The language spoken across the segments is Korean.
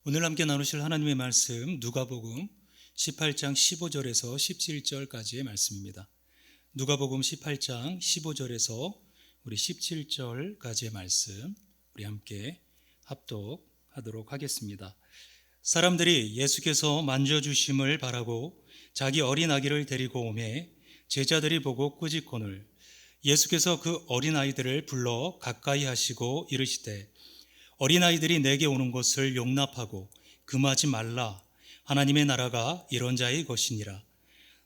오늘 함께 나누실 하나님의 말씀 누가복음 18장 15절에서 17절까지의 말씀입니다. 누가복음 18장 15절에서 우리 17절까지의 말씀 우리 함께 합독하도록 하겠습니다. 사람들이 예수께서 만져주심을 바라고 자기 어린 아기를 데리고 오매 제자들이 보고 꾸짖거늘 예수께서 그 어린 아이들을 불러 가까이 하시고 이르시되 어린아이들이 내게 오는 것을 용납하고 금하지 말라. 하나님의 나라가 이런 자의 것이니라.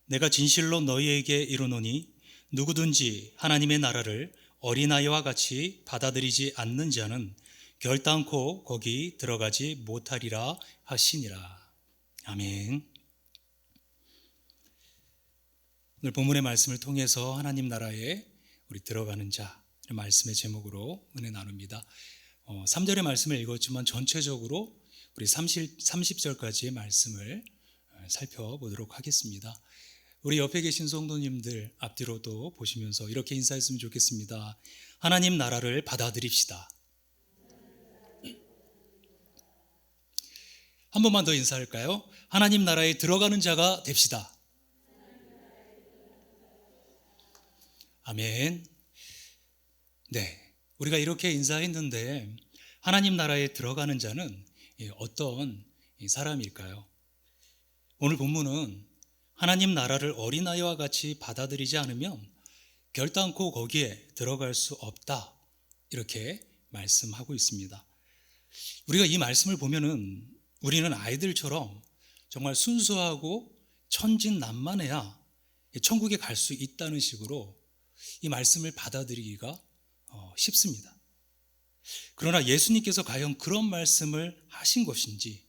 내가 진실로 너희에게 이르노니 누구든지 하나님의 나라를 어린아이와 같이 받아들이지 않는 자는 결단코 거기 들어가지 못하리라 하시니라. 아멘. 오늘 본문의 말씀을 통해서 하나님 나라에 우리 들어가는 자, 말씀의 제목으로 은혜 나눕니다. 3절의 말씀을 읽었지만 전체적으로 우리 30절까지의 말씀을 살펴보도록 하겠습니다. 우리 옆에 계신 성도님들 앞뒤로도 보시면서 이렇게 인사했으면 좋겠습니다. 하나님 나라를 받아들입시다. 한 번만 더 인사할까요? 하나님 나라에 들어가는 자가 됩시다. 아멘. 네. 우리가 이렇게 인사했는데 하나님 나라에 들어가는 자는 어떤 사람일까요? 오늘 본문은 하나님 나라를 어린아이와 같이 받아들이지 않으면 결단코 거기에 들어갈 수 없다, 이렇게 말씀하고 있습니다. 우리가 이 말씀을 보면은 우리는 아이들처럼 정말 순수하고 천진난만해야 천국에 갈 수 있다는 식으로 이 말씀을 받아들이기가 쉽습니다. 그러나 예수님께서 과연 그런 말씀을 하신 것인지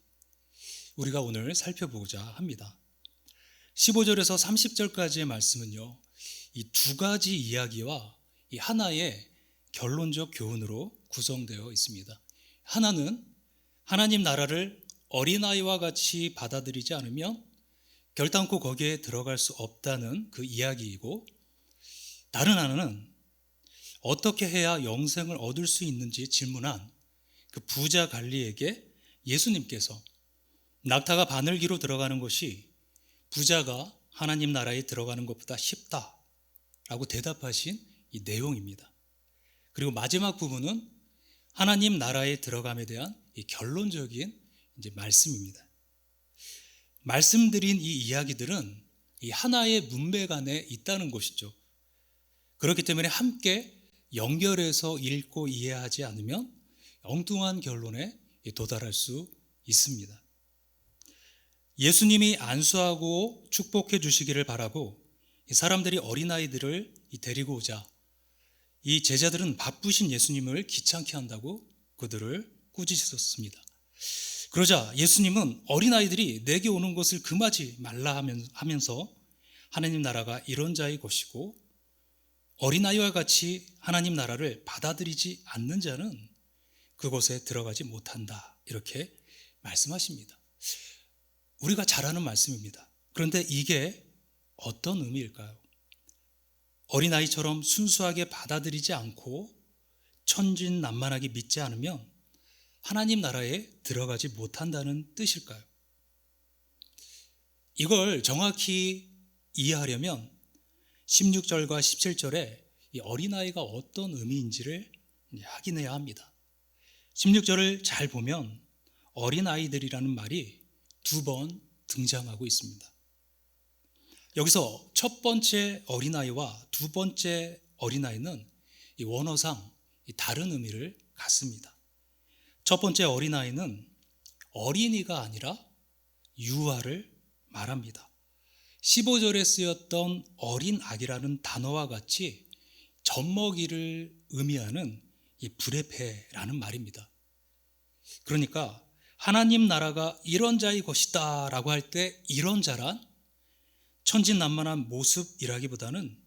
우리가 오늘 살펴보고자 합니다. 15절에서 30절까지의 말씀은요, 이 두 가지 이야기와 이 하나의 결론적 교훈으로 구성되어 있습니다. 하나는 하나님 나라를 어린아이와 같이 받아들이지 않으면 결단코 거기에 들어갈 수 없다는 그 이야기이고, 다른 하나는 어떻게 해야 영생을 얻을 수 있는지 질문한 그 부자 관리에게 예수님께서 낙타가 바늘기로 들어가는 것이 부자가 하나님 나라에 들어가는 것보다 쉽다라고 대답하신 이 내용입니다. 그리고 마지막 부분은 하나님 나라에 들어감에 대한 이 결론적인 말씀입니다. 말씀드린 이 이야기들은 이 하나의 문맥 안에 있다는 것이죠. 그렇기 때문에 함께 연결해서 읽고 이해하지 않으면 엉뚱한 결론에 도달할 수 있습니다. 예수님이 안수하고 축복해 주시기를 바라고 사람들이 어린아이들을 데리고 오자 이 제자들은 바쁘신 예수님을 귀찮게 한다고 그들을 꾸짖었습니다. 그러자 예수님은 어린아이들이 내게 오는 것을 금하지 말라 하면서 하나님 나라가 이런 자의 것이고 어린아이와 같이 하나님 나라를 받아들이지 않는 자는 그곳에 들어가지 못한다, 이렇게 말씀하십니다. 우리가 잘 아는 말씀입니다. 그런데 이게 어떤 의미일까요? 어린아이처럼 순수하게 받아들이지 않고 천진난만하게 믿지 않으면 하나님 나라에 들어가지 못한다는 뜻일까요? 이걸 정확히 이해하려면 16절과 17절에 이 어린아이가 어떤 의미인지를 확인해야 합니다. 16절을 잘 보면 어린아이들이라는 말이 두 번 등장하고 있습니다. 여기서 첫 번째 어린아이와 두 번째 어린아이는 이 원어상 다른 의미를 갖습니다. 첫 번째 어린아이는 어린이가 아니라 유아를 말합니다. 15절에 쓰였던 어린 아기라는 단어와 같이 젖먹이를 의미하는 이 브레페라는 말입니다. 그러니까 하나님 나라가 이런 자의 것이다 라고 할 때 이런 자란 천진난만한 모습이라기보다는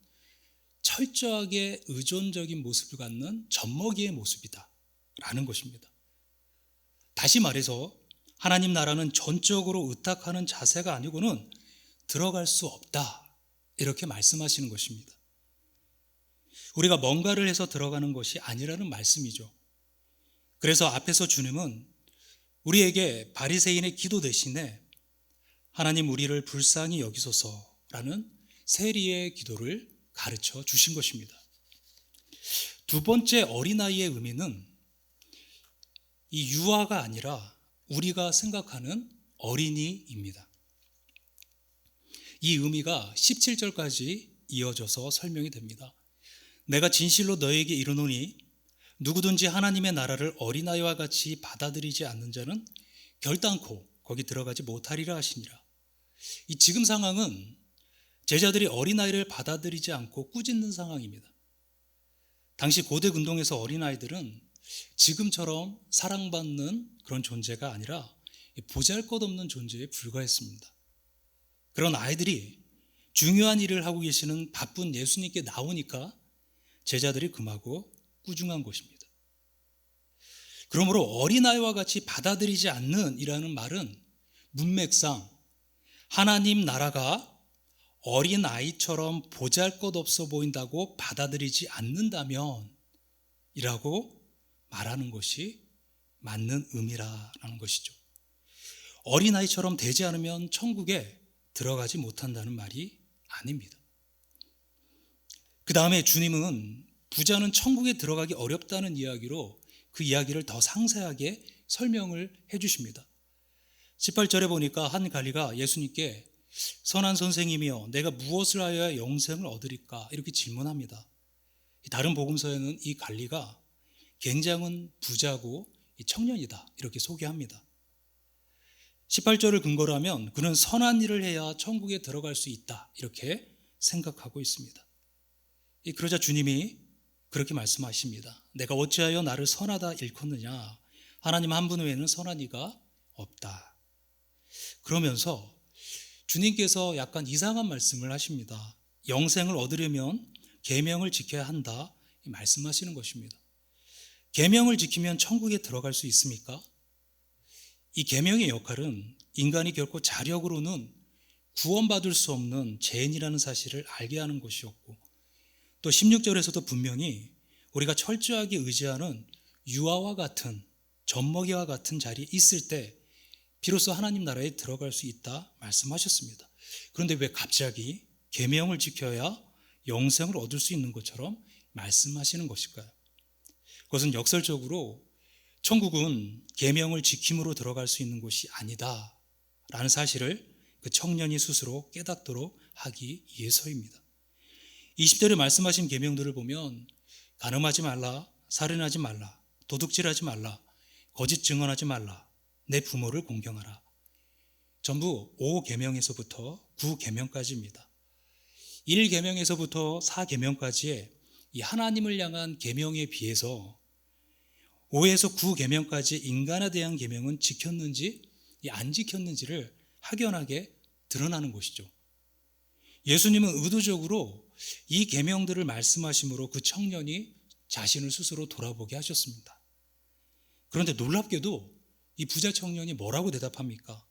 철저하게 의존적인 모습을 갖는 젖먹이의 모습이다 라는 것입니다. 다시 말해서 하나님 나라는 전적으로 의탁하는 자세가 아니고는 들어갈 수 없다, 이렇게 말씀하시는 것입니다. 우리가 뭔가를 해서 들어가는 것이 아니라는 말씀이죠. 그래서 앞에서 주님은 우리에게 바리새인의 기도 대신에 하나님 우리를 불쌍히 여기소서라는 세리의 기도를 가르쳐 주신 것입니다. 두 번째 어린아이의 의미는 이 유아가 아니라 우리가 생각하는 어린이입니다. 이 의미가 17절까지 이어져서 설명이 됩니다. 내가 진실로 너에게 이르노니 누구든지 하나님의 나라를 어린아이와 같이 받아들이지 않는 자는 결단코 거기 들어가지 못하리라 하시니라. 이 지금 상황은 제자들이 어린아이를 받아들이지 않고 꾸짖는 상황입니다. 당시 고대 근동에서 어린아이들은 지금처럼 사랑받는 그런 존재가 아니라 보잘것없는 존재에 불과했습니다. 그런 아이들이 중요한 일을 하고 계시는 바쁜 예수님께 나오니까 제자들이 금하고 꾸중한 것입니다. 그러므로 어린아이와 같이 받아들이지 않는 이라는 말은 문맥상 하나님 나라가 어린아이처럼 보잘것없어 보인다고 받아들이지 않는다면 이라고 말하는 것이 맞는 의미라는 것이죠. 어린아이처럼 되지 않으면 천국에 들어가지 못한다는 말이 아닙니다. 그 다음에 주님은 부자는 천국에 들어가기 어렵다는 이야기로 그 이야기를 더 상세하게 설명을 해 주십니다. 18절에 보니까 한 관리가 예수님께 선한 선생님이여 내가 무엇을 하여야 영생을 얻으리까 이렇게 질문합니다. 다른 복음서에는 이 관리가 굉장한 부자고 청년이다 이렇게 소개합니다. 18절을 근거로 하면 그는 선한 일을 해야 천국에 들어갈 수 있다 이렇게 생각하고 있습니다. 그러자 주님이 그렇게 말씀하십니다. 내가 어찌하여 나를 선하다 일컫느냐 하나님 한 분 외에는 선한 이가 없다. 그러면서 주님께서 약간 이상한 말씀을 하십니다. 영생을 얻으려면 계명을 지켜야 한다 말씀하시는 것입니다. 계명을 지키면 천국에 들어갈 수 있습니까? 이 계명의 역할은 인간이 결코 자력으로는 구원받을 수 없는 죄인이라는 사실을 알게 하는 것이었고 또 16절에서도 분명히 우리가 철저하게 의지하는 유아와 같은 젖먹이와 같은 자리에 있을 때 비로소 하나님 나라에 들어갈 수 있다 말씀하셨습니다. 그런데 왜 갑자기 계명을 지켜야 영생을 얻을 수 있는 것처럼 말씀하시는 것일까요? 그것은 역설적으로 천국은 계명을 지킴으로 들어갈 수 있는 곳이 아니다 라는 사실을 그 청년이 스스로 깨닫도록 하기 위해서입니다. 20절에 말씀하신 계명들을 보면 간음하지 말라, 살인하지 말라, 도둑질하지 말라, 거짓 증언하지 말라, 내 부모를 공경하라. 전부 5계명에서부터 9계명까지입니다. 1계명에서부터 4계명까지의 이 하나님을 향한 계명에 비해서 5에서 9계명까지 인간에 대한 계명은 지켰는지 안 지켰는지를 확연하게 드러나는 것이죠. 예수님은 의도적으로 이 계명들을 말씀하심으로 그 청년이 자신을 스스로 돌아보게 하셨습니다. 그런데 놀랍게도 이 부자 청년이 뭐라고 대답합니까?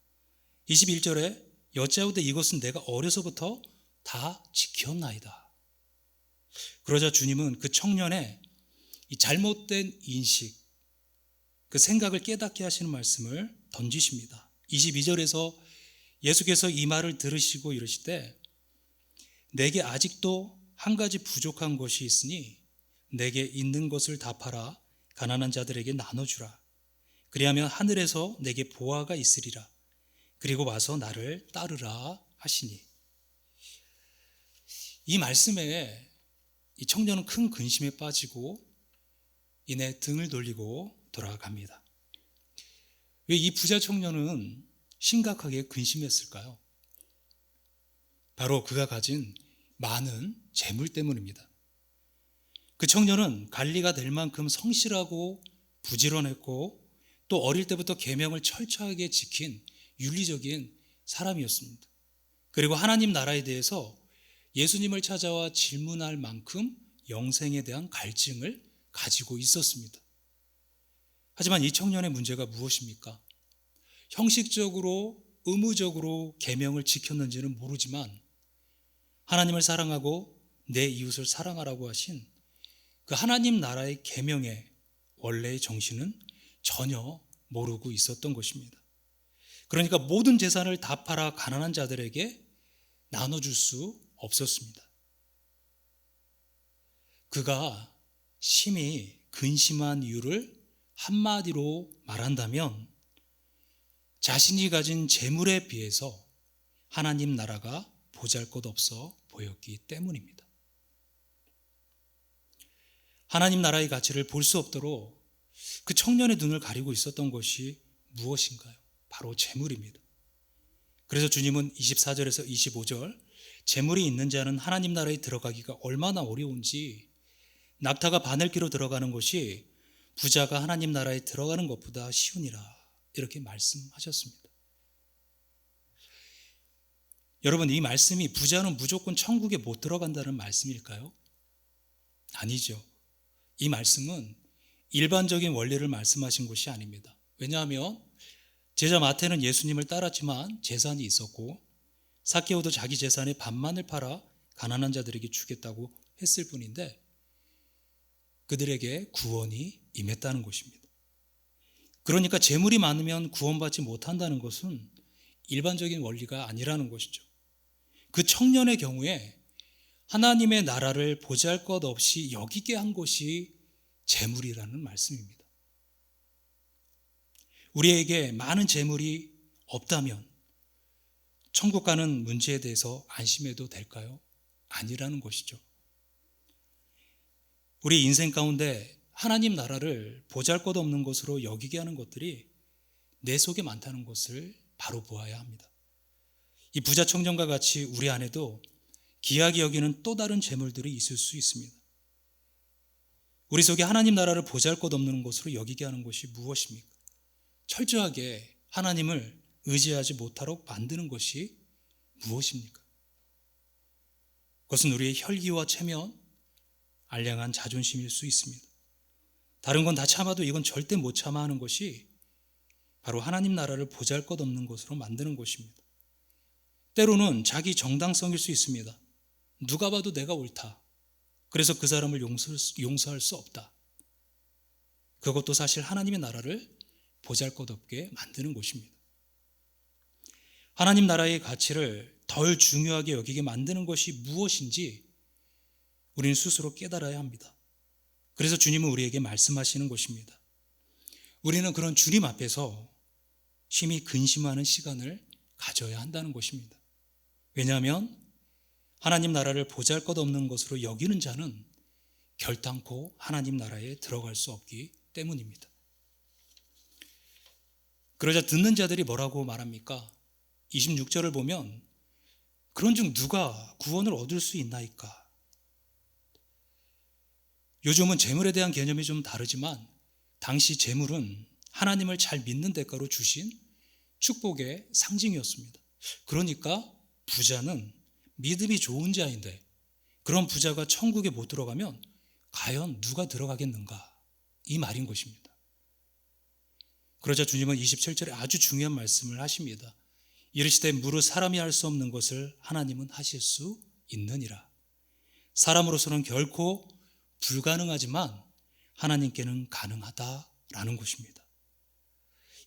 21절에 여짜오되 이것은 내가 어려서부터 다 지켰나이다. 그러자 주님은 그 청년의 이 잘못된 인식, 그 생각을 깨닫게 하시는 말씀을 던지십니다. 22절에서 예수께서 이 말을 들으시고 이르시되 내게 아직도 한 가지 부족한 것이 있으니 내게 있는 것을 다 팔아 가난한 자들에게 나눠주라. 그리하면 하늘에서 내게 보화가 있으리라. 그리고 와서 나를 따르라 하시니. 이 말씀에 이 청년은 큰 근심에 빠지고 이내 등을 돌리고 돌아갑니다. 왜 이 부자 청년은 심각하게 근심했을까요? 바로 그가 가진 많은 재물 때문입니다. 그 청년은 관리가 될 만큼 성실하고 부지런했고 또 어릴 때부터 계명을 철저하게 지킨 윤리적인 사람이었습니다. 그리고 하나님 나라에 대해서 예수님을 찾아와 질문할 만큼 영생에 대한 갈증을 가지고 있었습니다. 하지만 이 청년의 문제가 무엇입니까? 형식적으로 의무적으로 계명을 지켰는지는 모르지만 하나님을 사랑하고 내 이웃을 사랑하라고 하신 그 하나님 나라의 계명의 원래의 정신은 전혀 모르고 있었던 것입니다. 그러니까 모든 재산을 다 팔아 가난한 자들에게 나눠줄 수 없었습니다. 그가 심히 근심한 이유를 한마디로 말한다면 자신이 가진 재물에 비해서 하나님 나라가 보잘것없어 보였기 때문입니다. 하나님 나라의 가치를 볼 수 없도록 그 청년의 눈을 가리고 있었던 것이 무엇인가요? 바로 재물입니다. 그래서 주님은 24절에서 25절 재물이 있는 자는 하나님 나라에 들어가기가 얼마나 어려운지 낙타가 바늘기로 들어가는 것이 부자가 하나님 나라에 들어가는 것보다 쉬우니라 이렇게 말씀하셨습니다. 여러분, 이 말씀이 부자는 무조건 천국에 못 들어간다는 말씀일까요? 아니죠. 이 말씀은 일반적인 원리를 말씀하신 것이 아닙니다. 왜냐하면 제자 마태는 예수님을 따랐지만 재산이 있었고 삭개오도 자기 재산의 반만을 팔아 가난한 자들에게 주겠다고 했을 뿐인데 그들에게 구원이 임했다는 것입니다. 그러니까 재물이 많으면 구원받지 못한다는 것은 일반적인 원리가 아니라는 것이죠. 그 청년의 경우에 하나님의 나라를 보잘것없이 여기게 한 것이 재물이라는 말씀입니다. 우리에게 많은 재물이 없다면 천국 가는 문제에 대해서 안심해도 될까요? 아니라는 것이죠. 우리 인생 가운데 하나님 나라를 보잘것없는 것으로 여기게 하는 것들이 내 속에 많다는 것을 바로 보아야 합니다. 이 부자 청년과 같이 우리 안에도 귀하게 여기는 또 다른 재물들이 있을 수 있습니다. 우리 속에 하나님 나라를 보잘것없는 것으로 여기게 하는 것이 무엇입니까? 철저하게 하나님을 의지하지 못하도록 만드는 것이 무엇입니까? 그것은 우리의 혈기와 체면, 알량한 자존심일 수 있습니다. 다른 건 다 참아도 이건 절대 못 참아 하는 것이 바로 하나님 나라를 보잘것없는 것으로 만드는 것입니다. 때로는 자기 정당성일 수 있습니다. 누가 봐도 내가 옳다. 그래서 그 사람을 용서할 수 없다. 그것도 사실 하나님의 나라를 보잘것없게 만드는 것입니다. 하나님 나라의 가치를 덜 중요하게 여기게 만드는 것이 무엇인지 우리는 스스로 깨달아야 합니다. 그래서 주님은 우리에게 말씀하시는 것입니다. 우리는 그런 주님 앞에서 심히 근심하는 시간을 가져야 한다는 것입니다. 왜냐하면 하나님 나라를 보잘것없는 것으로 여기는 자는 결단코 하나님 나라에 들어갈 수 없기 때문입니다. 그러자 듣는 자들이 뭐라고 말합니까? 26절을 보면 그런즉 누가 구원을 얻을 수 있나이까? 요즘은 재물에 대한 개념이 좀 다르지만 당시 재물은 하나님을 잘 믿는 대가로 주신 축복의 상징이었습니다. 그러니까 부자는 믿음이 좋은 자인데 그런 부자가 천국에 못 들어가면 과연 누가 들어가겠는가? 이 말인 것입니다. 그러자 주님은 27절에 아주 중요한 말씀을 하십니다. 이르시되 무릇 사람이 할 수 없는 것을 하나님은 하실 수 있느니라. 사람으로서는 결코 불가능하지만 하나님께는 가능하다라는 것입니다.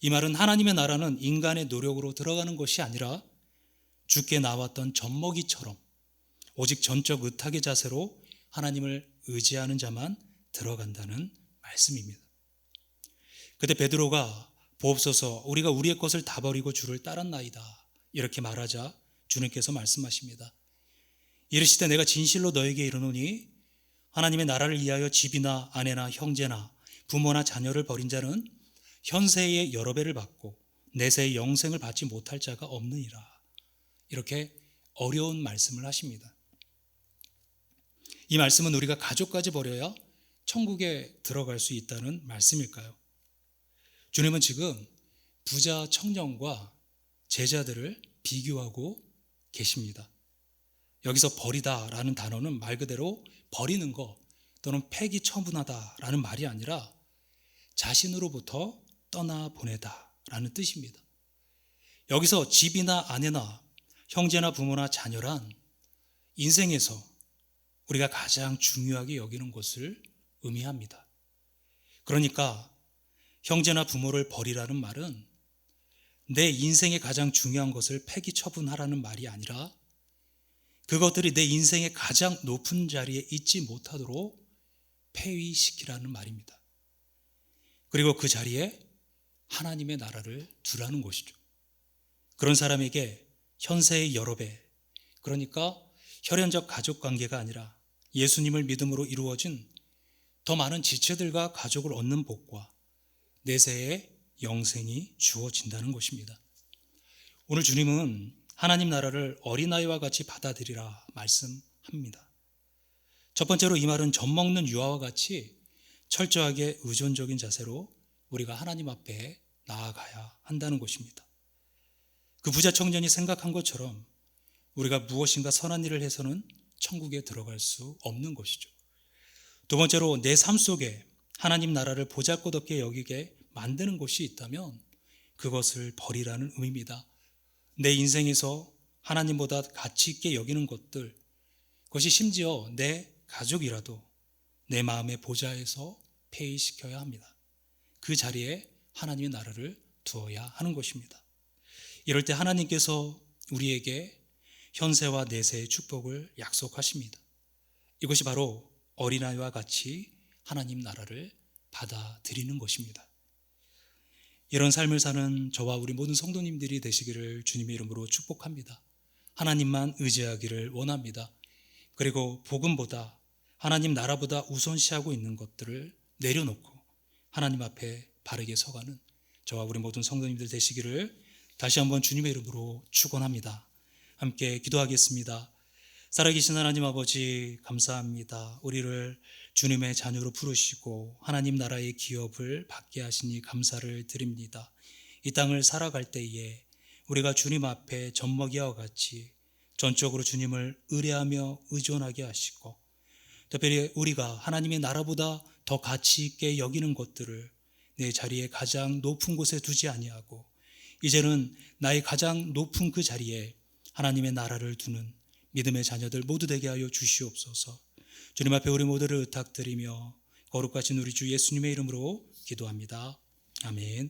이 말은 하나님의 나라는 인간의 노력으로 들어가는 것이 아니라 주께 나왔던 젖먹이처럼 오직 전적 의탁의 자세로 하나님을 의지하는 자만 들어간다는 말씀입니다. 그때 베드로가 보옵소서 우리가 우리의 것을 다 버리고 주를 따랐나이다 이렇게 말하자 주님께서 말씀하십니다. 이르시되 내가 진실로 너에게 이르노니 하나님의 나라를 위하여 집이나 아내나 형제나 부모나 자녀를 버린 자는 현세의 여러 배를 받고 내세의 영생을 받지 못할 자가 없느니라. 이렇게 어려운 말씀을 하십니다. 이 말씀은 우리가 가족까지 버려야 천국에 들어갈 수 있다는 말씀일까요? 주님은 지금 부자 청년과 제자들을 비교하고 계십니다. 여기서 버리다라는 단어는 말 그대로 버리는 것 또는 폐기 처분하다라는 말이 아니라 자신으로부터 떠나보내다라는 뜻입니다. 여기서 집이나 아내나 형제나 부모나 자녀란 인생에서 우리가 가장 중요하게 여기는 것을 의미합니다. 그러니까 형제나 부모를 버리라는 말은 내 인생의 가장 중요한 것을 폐기 처분하라는 말이 아니라 그것들이 내 인생의 가장 높은 자리에 있지 못하도록 폐위시키라는 말입니다. 그리고 그 자리에 하나님의 나라를 두라는 것이죠. 그런 사람에게 현세의 여러 배, 그러니까 혈연적 가족 관계가 아니라 예수님을 믿음으로 이루어진 더 많은 지체들과 가족을 얻는 복과 내세의 영생이 주어진다는 것입니다. 오늘 주님은 하나님 나라를 어린아이와 같이 받아들이라 말씀합니다. 첫 번째로 이 말은 젖먹는 유아와 같이 철저하게 의존적인 자세로 우리가 하나님 앞에 나아가야 한다는 것입니다. 그 부자 청년이 생각한 것처럼 우리가 무엇인가 선한 일을 해서는 천국에 들어갈 수 없는 것이죠. 두 번째로 내 삶 속에 하나님 나라를 보잘것없게 여기게 만드는 것이 있다면 그것을 버리라는 의미입니다. 내 인생에서 하나님보다 가치 있게 여기는 것들, 그것이 심지어 내 가족이라도 내 마음의 보좌에서 폐위시켜야 합니다. 그 자리에 하나님의 나라를 두어야 하는 것입니다. 이럴 때 하나님께서 우리에게 현세와 내세의 축복을 약속하십니다. 이것이 바로 어린아이와 같이 하나님 나라를 받아들이는 것입니다. 이런 삶을 사는 저와 우리 모든 성도님들이 되시기를 주님의 이름으로 축복합니다. 하나님만 의지하기를 원합니다. 그리고 복음보다 하나님 나라보다 우선시하고 있는 것들을 내려놓고 하나님 앞에 바르게 서가는 저와 우리 모든 성도님들 되시기를 다시 한번 주님의 이름으로 축원합니다. 함께 기도하겠습니다. 살아계신 하나님 아버지 감사합니다. 우리를 주님의 자녀로 부르시고 하나님 나라의 기업을 받게 하시니 감사를 드립니다. 이 땅을 살아갈 때에 우리가 주님 앞에 젖먹이와 같이 전적으로 주님을 의뢰하며 의존하게 하시고 특별히 우리가 하나님의 나라보다 더 가치 있게 여기는 것들을 내 자리에 가장 높은 곳에 두지 아니하고 이제는 나의 가장 높은 그 자리에 하나님의 나라를 두는 믿음의 자녀들 모두 되게 하여 주시옵소서. 주님 앞에 우리 모두를 의탁드리며 거룩하신 우리 주 예수님의 이름으로 기도합니다. 아멘.